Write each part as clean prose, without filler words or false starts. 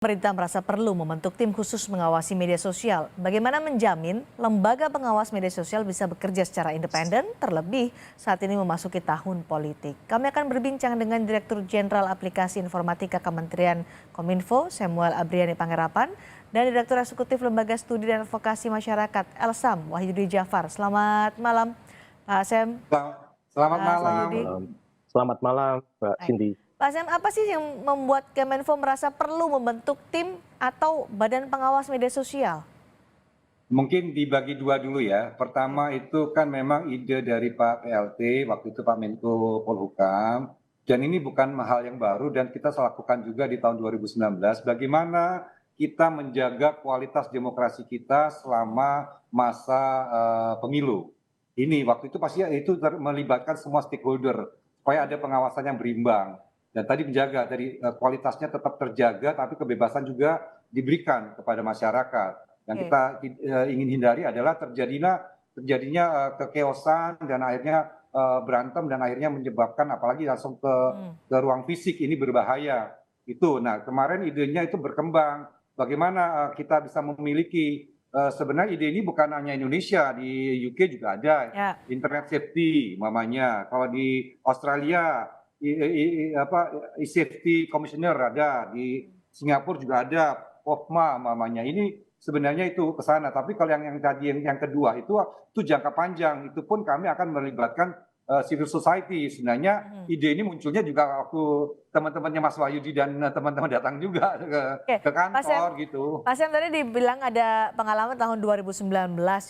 Pemerintah merasa perlu membentuk tim khusus mengawasi media sosial. Bagaimana menjamin lembaga pengawas media sosial bisa bekerja secara independen, terlebih saat ini memasuki tahun politik. Kami akan berbincang dengan Direktur Jenderal Aplikasi Informatika Kementerian Kominfo, Samuel Abriani Panggerapan, dan Direktur Eksekutif Lembaga Studi dan Advokasi Masyarakat, Elsam Wahyudi Jafar. Selamat malam, Pak Sam. Selamat Pak malam. Wahyudi. Selamat malam, Mbak Baik. Cindy. Pak Sam, apa sih yang membuat Kemenfo merasa perlu membentuk tim atau badan pengawas media sosial? Mungkin dibagi dua dulu ya. Pertama itu kan memang ide dari Pak PLT, waktu itu Pak Menko Polhukam. Dan ini bukan hal yang baru dan kita lakukan juga di tahun 2019. Bagaimana kita menjaga kualitas demokrasi kita selama masa pemilu. Ini waktu itu pasti itu melibatkan semua stakeholder supaya ada pengawasan yang berimbang. Dan tadi menjaga dari kualitasnya tetap terjaga, tapi kebebasan juga diberikan kepada masyarakat. Yang kita ingin hindari adalah terjadinya kekeosan dan akhirnya berantem dan akhirnya menyebabkan apalagi langsung ke ruang fisik, ini berbahaya. Itu. Nah kemarin idenya itu berkembang. Bagaimana kita bisa memiliki sebenarnya ide ini bukan hanya Indonesia, di UK juga ada internet safety mamanya. Kalau di Australia e-safety commissioner ada, di Singapura juga ada POFMA namanya. Ini sebenarnya itu ke sana, tapi kalau yang tadi yang kedua itu jangka panjang, itu pun kami akan melibatkan civil society. Sebenarnya ide ini munculnya juga waktu teman-temannya Mas Wahyudi dan teman-teman datang juga ke kantor gitu. Pak Sam tadi dibilang ada pengalaman tahun 2019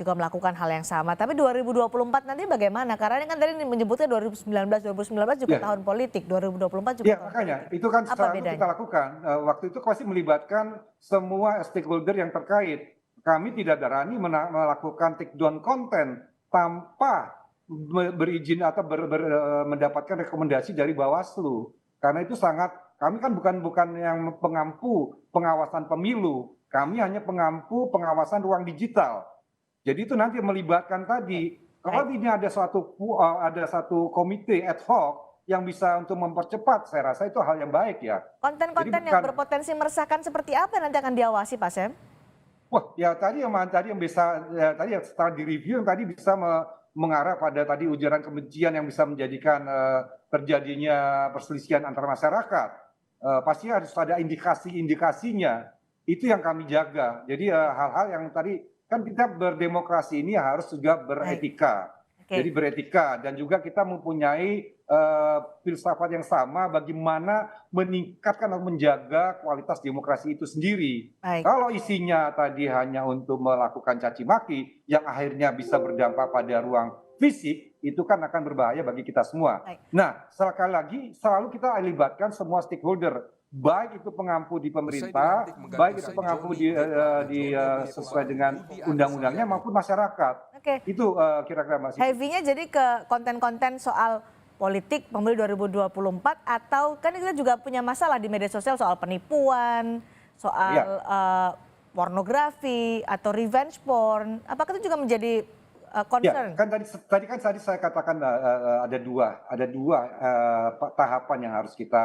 juga melakukan hal yang sama, tapi 2024 nanti bagaimana? Karena ini kan tadi menyebutnya 2019 juga tahun politik, 2024 juga tahun makanya politik. itu kan Apa selalu kita lakukan. Waktu itu pasti melibatkan semua stakeholder yang terkait. Kami tidak berani melakukan take down konten tanpa berizin atau mendapatkan rekomendasi dari Bawaslu. Karena itu kami kan bukan yang pengampu pengawasan pemilu, kami hanya pengampu pengawasan ruang digital. Jadi itu nanti melibatkan tadi, kalau ini ada satu komite ad hoc yang bisa untuk mempercepat, saya rasa itu hal yang baik ya. Konten-konten yang berpotensi meresahkan seperti apa nanti akan diawasi, Pak Sam? Wah, ya tadi yang bisa tadi setelah direview yang tadi bisa mengarah pada tadi ujaran kebencian yang bisa menjadikan terjadinya perselisihan antar masyarakat. Pasti harus ada indikasi-indikasinya. Itu yang kami jaga. Jadi hal-hal yang tadi kan kita berdemokrasi ini harus juga beretika. Jadi beretika dan juga kita mempunyai filsafat yang sama bagaimana meningkatkan atau menjaga kualitas demokrasi itu sendiri. Kalau isinya tadi hanya untuk melakukan caci maki yang akhirnya bisa berdampak pada ruang fisik, itu kan akan berbahaya bagi kita semua. Nah, sekali lagi selalu kita libatkan semua stakeholder, baik itu pengampu di pemerintah, baik itu pengampu sesuai dengan undang-undangnya maupun masyarakat. Itu kira-kira Mbak Siti. Heavy-nya jadi ke konten-konten soal politik pemilu 2024 atau kan kita juga punya masalah di media sosial soal penipuan, soal pornografi atau revenge porn. Apakah itu juga menjadi concern? Ya, kan tadi saya katakan ada dua tahapan yang harus kita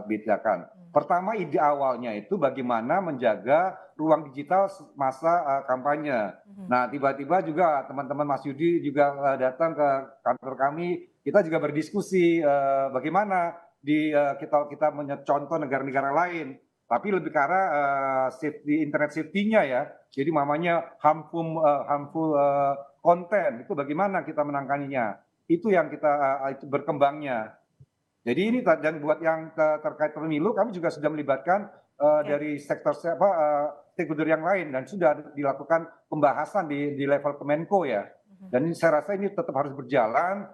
bedakan. Pertama, ide awalnya itu bagaimana menjaga ruang digital masa kampanye. Nah, tiba-tiba juga teman-teman Mas Yudi juga datang ke kantor kami, kita juga berdiskusi bagaimana kita contoh negara-negara lain. Tapi lebih ke arah internet safety-nya ya. Jadi mamanya harmful konten itu bagaimana kita menangkaninya. Itu yang kita itu berkembangnya. Jadi ini dan buat yang terkait pemilu kami juga sudah melibatkan dari sektor stakeholder yang lain dan sudah dilakukan pembahasan di level Kemenko ya. Dan ini saya rasa ini tetap harus berjalan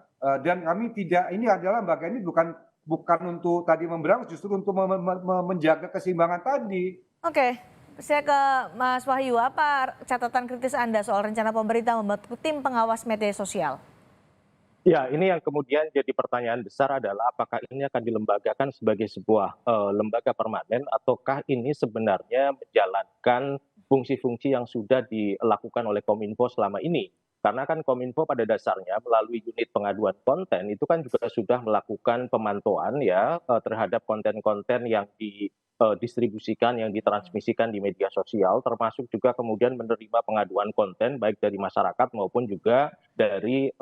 dan kami ini adalah bagian ini bukan untuk tadi memberangus, justru untuk menjaga keseimbangan tadi. Oke, saya ke Mas Wahyu, apa catatan kritis Anda soal rencana pemerintah membentuk tim pengawas media sosial? Ya, ini yang kemudian jadi pertanyaan besar adalah apakah ini akan dilembagakan sebagai sebuah lembaga permanen ataukah ini sebenarnya menjalankan fungsi-fungsi yang sudah dilakukan oleh Kominfo selama ini. Karena kan Kominfo pada dasarnya melalui unit pengaduan konten itu kan juga sudah melakukan pemantauan ya terhadap konten-konten yang distribusikan, yang ditransmisikan di media sosial, termasuk juga kemudian menerima pengaduan konten baik dari masyarakat maupun juga dari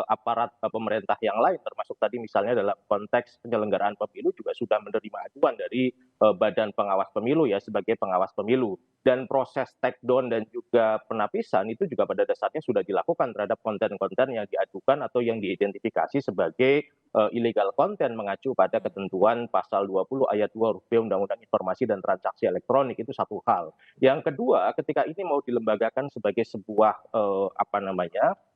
aparat pemerintah yang lain, termasuk tadi misalnya dalam konteks penyelenggaraan pemilu juga sudah menerima aduan dari Badan Pengawas Pemilu ya sebagai pengawas pemilu. Dan proses take down dan juga penapisan itu juga pada dasarnya sudah dilakukan terhadap konten-konten yang diadukan atau yang diidentifikasi sebagai illegal content mengacu pada ketentuan pasal 20 ayat 2 huruf B Undang-Undang Informasi dan Transaksi Elektronik, itu satu hal. Yang kedua, ketika ini mau dilembagakan sebagai sebuah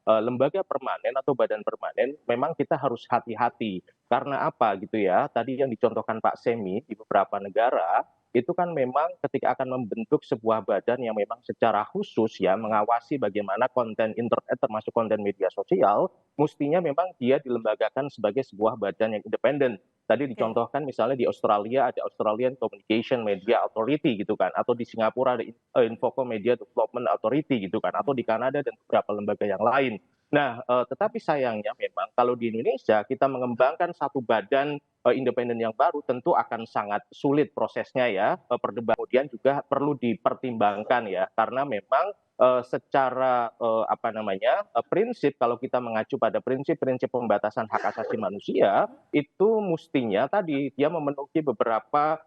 lembaga permanen atau badan permanen, memang kita harus hati-hati. Karena apa gitu ya? Tadi yang dicontohkan Pak Semi di beberapa negara itu kan memang ketika akan membentuk sebuah badan yang memang secara khusus ya mengawasi bagaimana konten internet termasuk konten media sosial, mestinya memang dia dilembagakan sebagai sebuah badan yang independen. Tadi Oke. dicontohkan misalnya di Australia ada Australian Communication Media Authority gitu kan, atau di Singapura ada Infocom Media Development Authority gitu kan, atau di Kanada dan beberapa lembaga yang lain. Nah, tetapi sayangnya memang kalau di Indonesia kita mengembangkan satu badan independen yang baru tentu akan sangat sulit prosesnya ya, perdebatan kemudian juga perlu dipertimbangkan ya, karena memang secara prinsip kalau kita mengacu pada prinsip-prinsip pembatasan hak asasi manusia, itu mestinya tadi dia memenuhi beberapa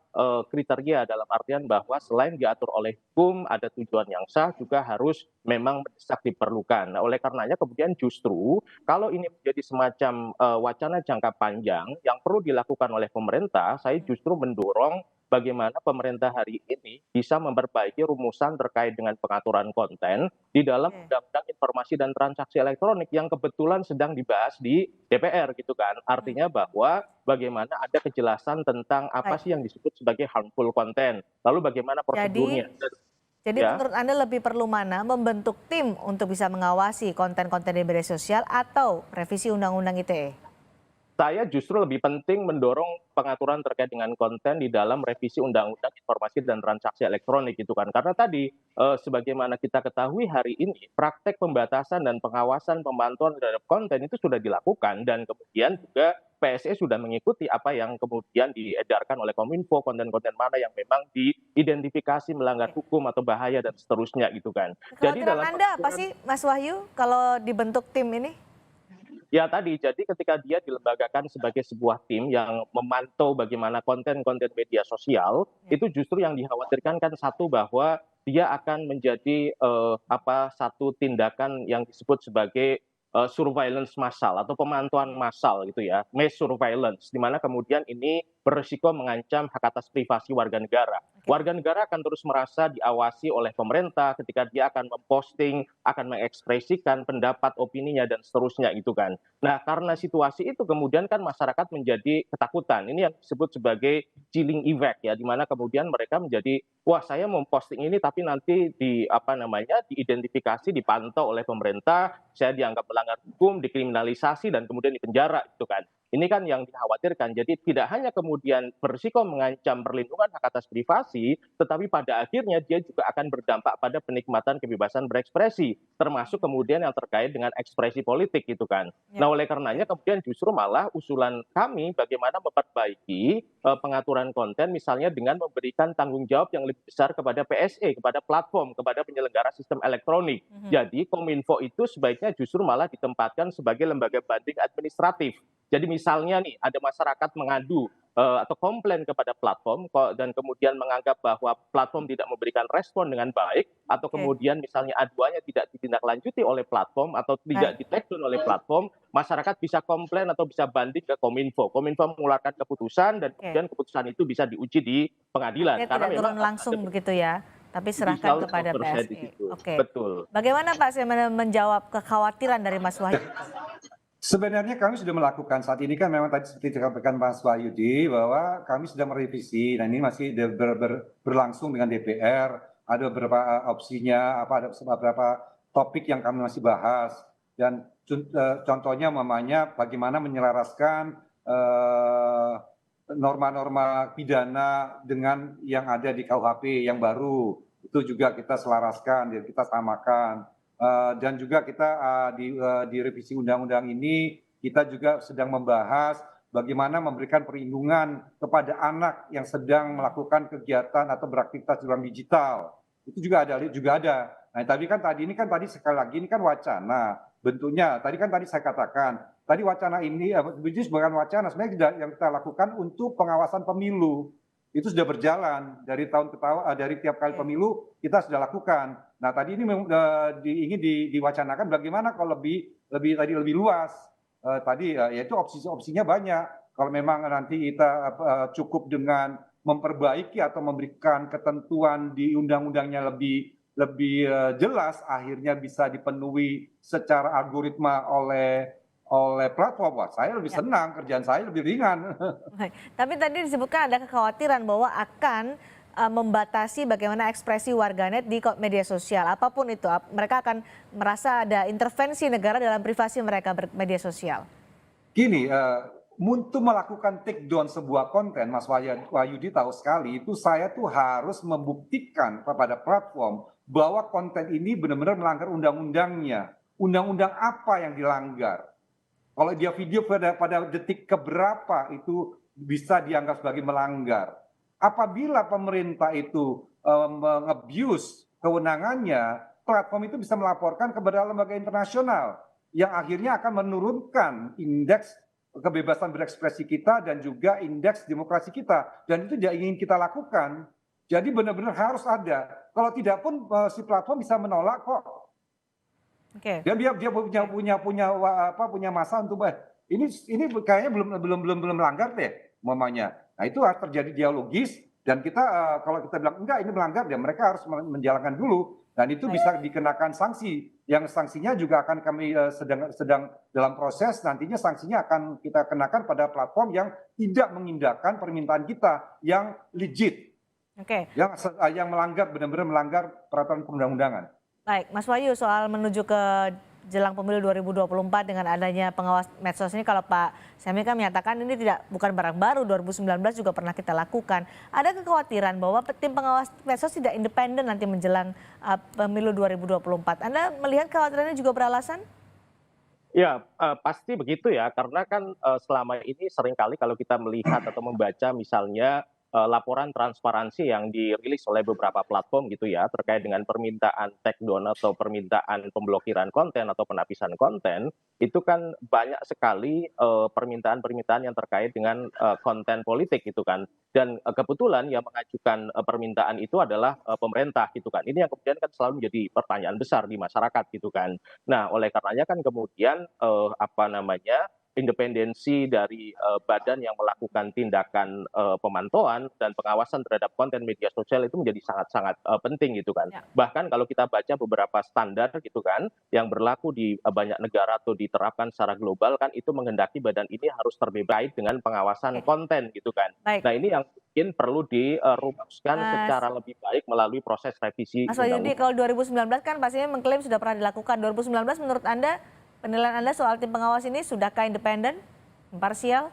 kriteria dalam artian bahwa selain diatur oleh hukum, ada tujuan yang sah, juga harus memang mendesak diperlukan. Nah, oleh karenanya kemudian justru kalau ini menjadi semacam wacana jangka panjang yang perlu dilakukan oleh pemerintah, saya justru mendorong bagaimana pemerintah hari ini bisa memperbaiki rumusan terkait dengan pengaturan konten di dalam Oke. Undang-Undang Informasi dan Transaksi Elektronik yang kebetulan sedang dibahas di DPR gitu kan. Artinya bahwa bagaimana ada kejelasan tentang apa Baik. sih yang disebut sebagai harmful content, lalu bagaimana Jadi, prosedurnya. jadi Ya, menurut Anda lebih perlu mana? Membentuk tim untuk bisa mengawasi konten-konten di media sosial atau revisi Undang-Undang ITE? saya justru lebih penting mendorong pengaturan terkait dengan konten di dalam revisi Undang-Undang Informasi dan Transaksi Elektronik gitu kan. Karena tadi sebagaimana kita ketahui hari ini praktek pembatasan dan pengawasan pemantauan terhadap konten itu sudah dilakukan dan kemudian juga PSE sudah mengikuti apa yang kemudian diedarkan oleh Kominfo, konten-konten mana yang memang diidentifikasi melanggar Oke. hukum atau bahaya dan seterusnya gitu kan. Jadi Kekhawatiran dalam Anda apa pengaturan sih, Mas Wahyu, kalau dibentuk tim ini? ya tadi, jadi ketika dia dilembagakan sebagai sebuah tim yang memantau bagaimana konten-konten media sosial, Ya. itu justru yang dikhawatirkan kan satu bahwa dia akan menjadi satu tindakan yang disebut sebagai surveillance massal atau pemantauan massal gitu ya, mass surveillance, di mana kemudian ini berisiko mengancam hak atas privasi warga negara. Oke. Warga negara akan terus merasa diawasi oleh pemerintah ketika dia akan memposting, akan mengekspresikan pendapat opininya dan seterusnya itu kan. Nah, karena situasi itu kemudian kan masyarakat menjadi ketakutan. Ini yang disebut sebagai chilling effect ya, di mana kemudian mereka menjadi, wah saya mau posting ini tapi nanti diidentifikasi, dipantau oleh pemerintah, saya dianggap melanggar hukum, dikriminalisasi dan kemudian dipenjara itu kan. Ini kan yang dikhawatirkan. Jadi tidak hanya kemudian berisiko mengancam perlindungan hak atas privasi, tetapi pada akhirnya dia juga akan berdampak pada penikmatan kebebasan berekspresi, termasuk kemudian yang terkait dengan ekspresi politik gitu kan. Ya. Nah, oleh karenanya kemudian justru malah usulan kami bagaimana memperbaiki pengaturan konten misalnya dengan memberikan tanggung jawab yang lebih besar kepada PSE, kepada platform, kepada penyelenggara sistem elektronik. Jadi Kominfo itu sebaiknya justru malah ditempatkan sebagai lembaga banding administratif. Jadi misalnya nih ada masyarakat mengadu atau komplain kepada platform dan kemudian menganggap bahwa platform tidak memberikan respon dengan baik atau Oke. kemudian misalnya aduannya tidak ditindaklanjuti oleh platform atau tidak Baik. di-take down oleh platform, masyarakat bisa komplain atau bisa banding ke Kominfo. Kominfo mengeluarkan keputusan dan Oke. kemudian keputusan itu bisa diuji di pengadilan Artinya karena tidak memang turun harus langsung ada begitu ya, tapi serahkan judicial kepada oversight di PSE. situ. Oke. Betul. Bagaimana Pak saya menjawab kekhawatiran dari Mas Wahyu itu? Sebenarnya kami sudah melakukan saat ini kan memang tadi seperti disampaikan Mas Wahyudi bahwa kami sedang merevisi. Nah ini masih berlangsung dengan DPR. Ada beberapa opsinya, ada beberapa topik yang kami masih bahas. Dan contohnya mamanya bagaimana menyelaraskan norma-norma pidana dengan yang ada di KUHP yang baru. Itu juga kita selaraskan, kita samakan. Dan juga kita di revisi undang-undang ini kita juga sedang membahas bagaimana memberikan perlindungan kepada anak yang sedang melakukan kegiatan atau beraktivitas di ruang digital. Itu juga ada. Nah, tapi kan tadi sekali lagi ini kan wacana bentuknya. Tadi saya katakan, tadi wacana ini bukan wacana, sebenarnya yang kita lakukan untuk pengawasan pemilu. Itu sudah berjalan dari tahun ke tahun, dari tiap kali pemilu kita sudah lakukan. Nah, tadi ini ingin diwacanakan bagaimana kalau lebih luas. Yaitu opsinya banyak. Kalau memang nanti kita cukup dengan memperbaiki atau memberikan ketentuan di undang-undangnya lebih jelas, akhirnya bisa dipenuhi secara algoritma oleh platform. Wah, saya lebih senang, kerjaan saya lebih ringan. Baik. Tapi tadi disebutkan ada kekhawatiran bahwa akan membatasi bagaimana ekspresi warganet di media sosial. Apapun itu, mereka akan merasa ada intervensi negara dalam privasi mereka bermedia sosial. Gini, untuk melakukan take down sebuah konten, Mas Wahyudi tahu sekali, itu saya tuh harus membuktikan kepada platform bahwa konten ini benar-benar melanggar undang-undangnya. Undang-undang apa yang dilanggar? Kalau dia video pada detik keberapa itu bisa dianggap sebagai melanggar. Apabila pemerintah itu meng-abuse kewenangannya, platform itu bisa melaporkan kepada lembaga internasional yang akhirnya akan menurunkan indeks kebebasan berekspresi kita dan juga indeks demokrasi kita. Dan itu tidak ingin kita lakukan. Jadi benar-benar harus ada. Kalau tidak pun si platform bisa menolak kok. Oke. Dia punya masa untuk ini kayaknya belum melanggar deh, umpamanya. Nah, itu harus terjadi dialogis dan kita kalau kita bilang enggak ini melanggar, ya mereka harus menjalankan dulu dan itu bisa dikenakan sanksi. Yang sanksinya juga akan kami sedang dalam proses, nantinya sanksinya akan kita kenakan pada platform yang tidak mengindahkan permintaan kita yang legit. Oke. Yang melanggar, benar-benar melanggar peraturan perundang-undangan. Baik, Mas Wahyu, soal menuju ke jelang pemilu 2024 dengan adanya pengawas medsos ini, kalau Pak Semi kan menyatakan ini bukan barang baru, 2019 juga pernah kita lakukan. Ada kekhawatiran bahwa tim pengawas medsos tidak independen nanti menjelang pemilu 2024. Anda melihat kekhawatirannya juga beralasan? Ya, pasti begitu ya, karena kan selama ini seringkali kalau kita melihat atau membaca misalnya laporan transparansi yang dirilis oleh beberapa platform gitu ya, terkait dengan permintaan take down atau permintaan pemblokiran konten atau penapisan konten, itu kan banyak sekali permintaan-permintaan yang terkait dengan konten politik gitu kan. Dan kebetulan yang mengajukan permintaan itu adalah pemerintah gitu kan. Ini yang kemudian kan selalu menjadi pertanyaan besar di masyarakat gitu kan. Nah, oleh karenanya kan kemudian independensi dari badan yang melakukan tindakan pemantauan dan pengawasan terhadap konten media sosial itu menjadi sangat-sangat penting gitu kan. Ya. Bahkan kalau kita baca beberapa standar gitu kan yang berlaku di banyak negara atau diterapkan secara global kan itu menghendaki badan ini harus terkait dengan pengawasan konten gitu kan. Baik. Nah, ini yang mungkin perlu dirumuskan secara lebih baik melalui proses revisi Mas Wahyudi, undang-undang. kalau 2019 kan pastinya mengklaim sudah pernah dilakukan. 2019 menurut Anda, penilaian Anda soal tim pengawas ini sudahkah independen, imparsial?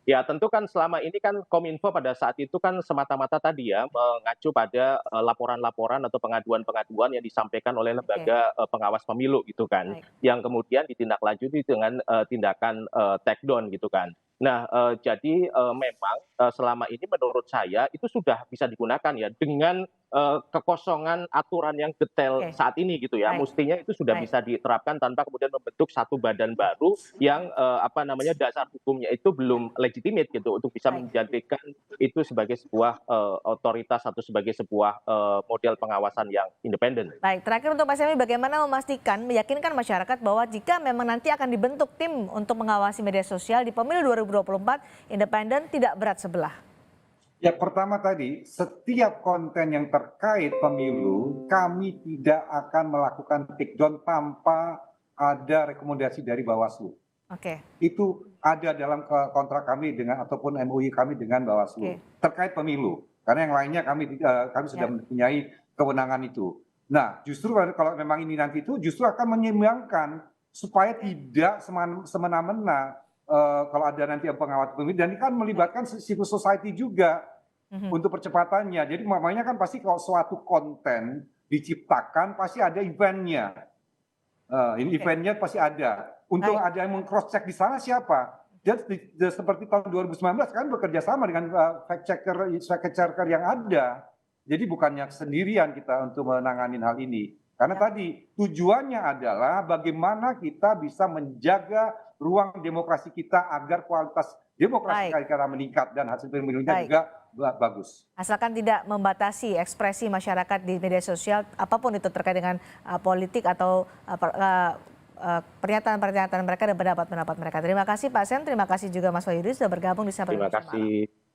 Ya, tentu kan selama ini kan Kominfo pada saat itu kan semata-mata tadi ya mengacu pada laporan-laporan atau pengaduan-pengaduan yang disampaikan oleh lembaga pengawas pemilu gitu kan, yang kemudian ditindaklanjuti dengan tindakan take down gitu kan. Nah, jadi memang selama ini menurut saya itu sudah bisa digunakan ya dengan kekosongan aturan yang detail saat ini gitu ya. Mestinya itu sudah bisa diterapkan tanpa kemudian membentuk satu badan baru yang dasar hukumnya itu belum legitimate gitu untuk bisa menjadikan itu sebagai sebuah otoritas atau sebagai sebuah model pengawasan yang independen. Baik, terakhir untuk Pak Semi, bagaimana meyakinkan masyarakat bahwa jika memang nanti akan dibentuk tim untuk mengawasi media sosial di pemilu 2024, independen tidak berat sebelah? Ya, pertama tadi, setiap konten yang terkait pemilu, kami tidak akan melakukan take down tanpa ada rekomendasi dari Bawaslu. Oke. Itu ada dalam kontrak kami dengan ataupun MOU kami dengan Bawaslu terkait pemilu. Karena yang lainnya kami sudah mempunyai kewenangan itu. Nah, justru kalau memang ini nanti itu justru akan menyeimbangkan supaya tidak semena-mena. Kalau ada nanti pengawas pemilu, dan ini kan melibatkan civil society juga untuk percepatannya. Jadi makanya kan pasti kalau suatu konten diciptakan pasti ada eventnya. Ini eventnya pasti ada. Untuk ada yang meng-cross check di sana siapa? Dan seperti tahun 2019 kan bekerja sama dengan fact checker yang ada. Jadi bukannya sendirian kita untuk menangani hal ini. Karena tadi tujuannya adalah bagaimana kita bisa menjaga ruang demokrasi kita agar kualitas demokrasi kita meningkat dan hasil pemilunya juga bagus. Asalkan tidak membatasi ekspresi masyarakat di media sosial, apapun itu terkait dengan politik atau pernyataan-pernyataan mereka dan pendapat-pendapat mereka. Terima kasih Pak Sen, terima kasih juga Mas Wahyudi sudah bergabung di Sapa Terima Indonesia Malam. kasih.